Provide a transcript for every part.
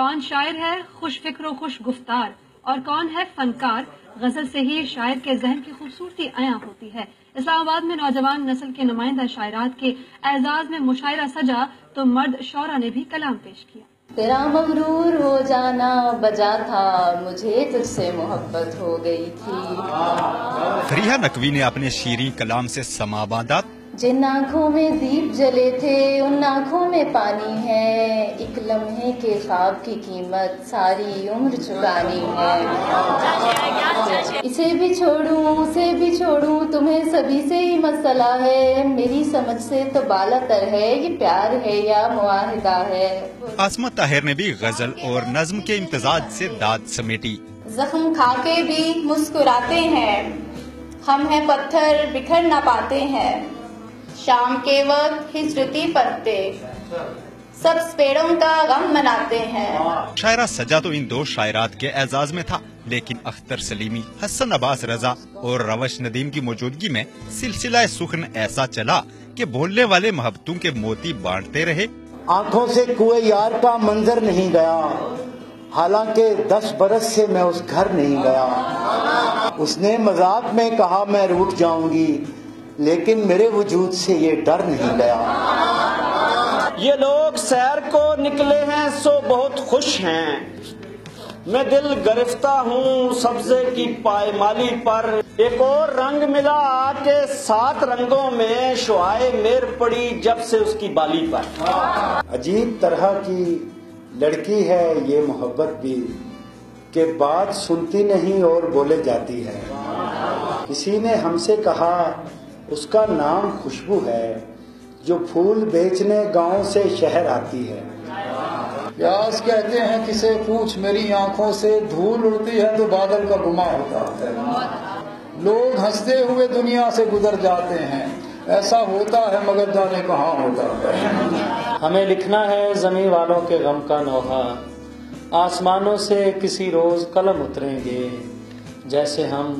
کون شاعر ہے خوش فکر و خوش گفتار اور کون ہے فنکار، غزل سے ہی شاعر کے ذہن کی خوبصورتی عیاں ہوتی ہے۔ اسلام آباد میں نوجوان نسل کے نمائندہ شاعرات کے اعزاز میں مشاعرہ سجا تو مرد شعراء نے بھی کلام پیش کیا۔ تیرا مغرور ہو جانا بجا تھا، مجھے تجھ سے محبت ہو گئی تھی۔ فریحہ نقوی نے اپنے شیریں کلام سے سما باندھا۔ جن آنکھوں میں دیپ جلے تھے ان آنکھوں میں پانی ہے، ایک لمحے کے خواب کی قیمت ساری عمر چکانی ہے۔ اسے بھی چھوڑوں اسے بھی چھوڑوں تمہیں سبھی سے ہی مسئلہ ہے، میری سمجھ سے تو بالا تر ہے یہ پیار ہے یا معاہدہ ہے۔ عاصمہ طاہر نے بھی غزل اور نظم کے امتزاج سے داد سمیٹی۔ زخم کھا کے بھی مسکراتے ہیں، ہم ہیں پتھر بکھر نہ پاتے ہیں، شام کے وقت ہجرتی پتے سب پیڑوں کا غم مناتے ہیں۔ شاعرہ سجا تو ان دو شاعرات کے اعزاز میں تھا، لیکن اختر سلیمی، حسن عباس رضا اور روش ندیم کی موجودگی میں سلسلہ سخن ایسا چلا کہ بولنے والے محبتوں کے موتی بانٹتے رہے۔ آنکھوں سے کوئے یار کا منظر نہیں گیا، حالانکہ 10 برس سے میں اس گھر نہیں گیا۔ اس نے مذاق میں کہا میں روٹھ جاؤں گی، لیکن میرے وجود سے یہ ڈر نہیں گیا۔ یہ لوگ سیر کو نکلے ہیں سو بہت خوش ہیں، میں دل گرفتہ ہوں سبزے کی پائمالی پر، ایک اور رنگ ملا کہ 7 رنگوں میں شعائے میر پڑی جب سے اس کی بالی پر۔ عجیب طرح کی لڑکی ہے یہ محبت بھی، کہ بات سنتی نہیں اور بولے جاتی ہے۔ کسی نے ہم سے کہا اس کا نام خوشبو ہے، جو پھول بیچنے گاؤں سے شہر آتی ہے۔ پیاس کہتے ہیں کسے پوچھ میری آنکھوں سے، دھول اڑتی ہے تو بادل کا گما ہوتا ہے۔ لوگ ہنستے ہوئے دنیا سے گزر جاتے ہیں، ایسا ہوتا ہے مگر جانے کہاں ہوتا ہے۔ ہمیں لکھنا ہے زمین والوں کے غم کا نوحہ، آسمانوں سے کسی روز قلم اتریں گے، جیسے ہم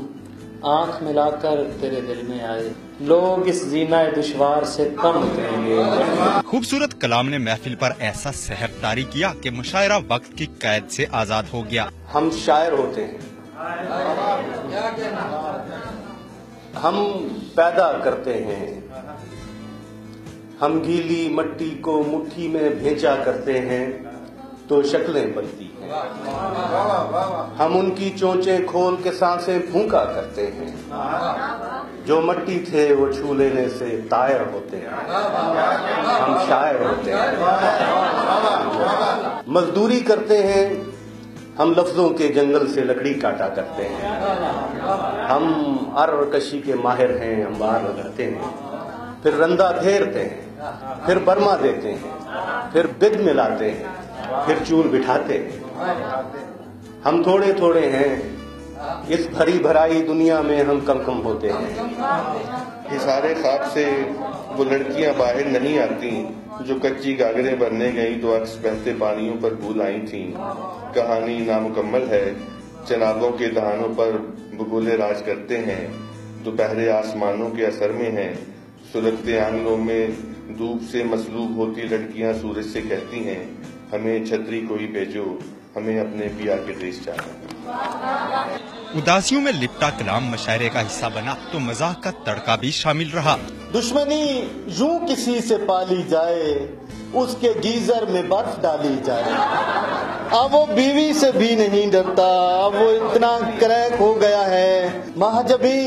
آنکھ ملا کر تیرے دل میں آئے، لوگ اس زینہ دشوار سے کم اتریں گے۔ خوبصورت کلام نے محفل پر ایسا سحر طاری کیا کہ مشاعرہ وقت کی قید سے آزاد ہو گیا۔ ہم شاعر ہوتے ہیں، ہم پیدا کرتے ہیں، ہم گیلی مٹی کو مٹھی میں بھیجا کرتے ہیں تو شکلیں بنتی ہیں، ہم ان کی چونچیں کھول کے سانسیں پھونکا کرتے ہیں، جو مٹی تھے وہ چھو لینے سے طائر ہوتے ہیں، ہم شاعر ہوتے ہیں۔ مزدوری کرتے ہیں، ہم لفظوں کے جنگل سے لکڑی کاٹا کرتے ہیں، ہم ار کشی کے ماہر ہیں، انبار لگاتے ہیں، پھر رندہ پھیرتے ہیں، پھر برما دیتے ہیں، پھر بد ملاتے ہیں، پھر چون بٹھاتے ہیں۔ ہم تھوڑے تھوڑے ہیں، اس بھری بھرائی دنیا میں ہم کم کم ہوتے ہیں۔ سارے خواب سے وہ لڑکیاں باہر نہیں آتی جو کچی گاگریں بھرنے گئیں تو عکس بہتے پانیوں پر بھول آئی تھیں۔ کہانی نامکمل ہے، چنابوں کے دہانوں پر بگولے راج کرتے ہیں، دوپہر آسمانوں کے اثر میں ہیں، سلگتے آنگنوں میں دھوپ سے مسلوب ہوتی لڑکیاں سورج سے کہتی ہیں ہمیں چھتری کوئی بھیجو، ہمیں اپنے پیا کے دیش چاہیے۔ اداسیوں میں لپٹا کلام مشاعرے کا حصہ بنا تو مزاح کا تڑکا بھی شامل رہا۔ دشمنی یوں کسی سے پالی جائے، اس کے گیزر میں برف ڈالی جائے، اب وہ بیوی سے بھی نہیں ڈرتا، اب وہ اتنا کریک ہو گیا ہے، مہجبی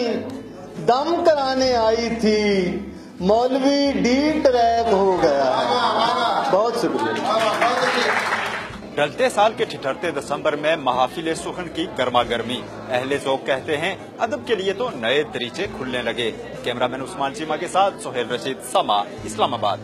دم کرانے آئی تھی، مولوی ڈی ٹریک ہو گیا۔ بہت شکریہ۔ ڈلتے سال کے ٹھٹھرتے دسمبر میں محافل سخن کی گرما گرمی، اہل ذوق کہتے ہیں ادب کے لیے تو نئے دریچے کھلنے لگے۔ کیمرہ مین عثمان چیمہ کے ساتھ سہیل رشید، سما، اسلام آباد۔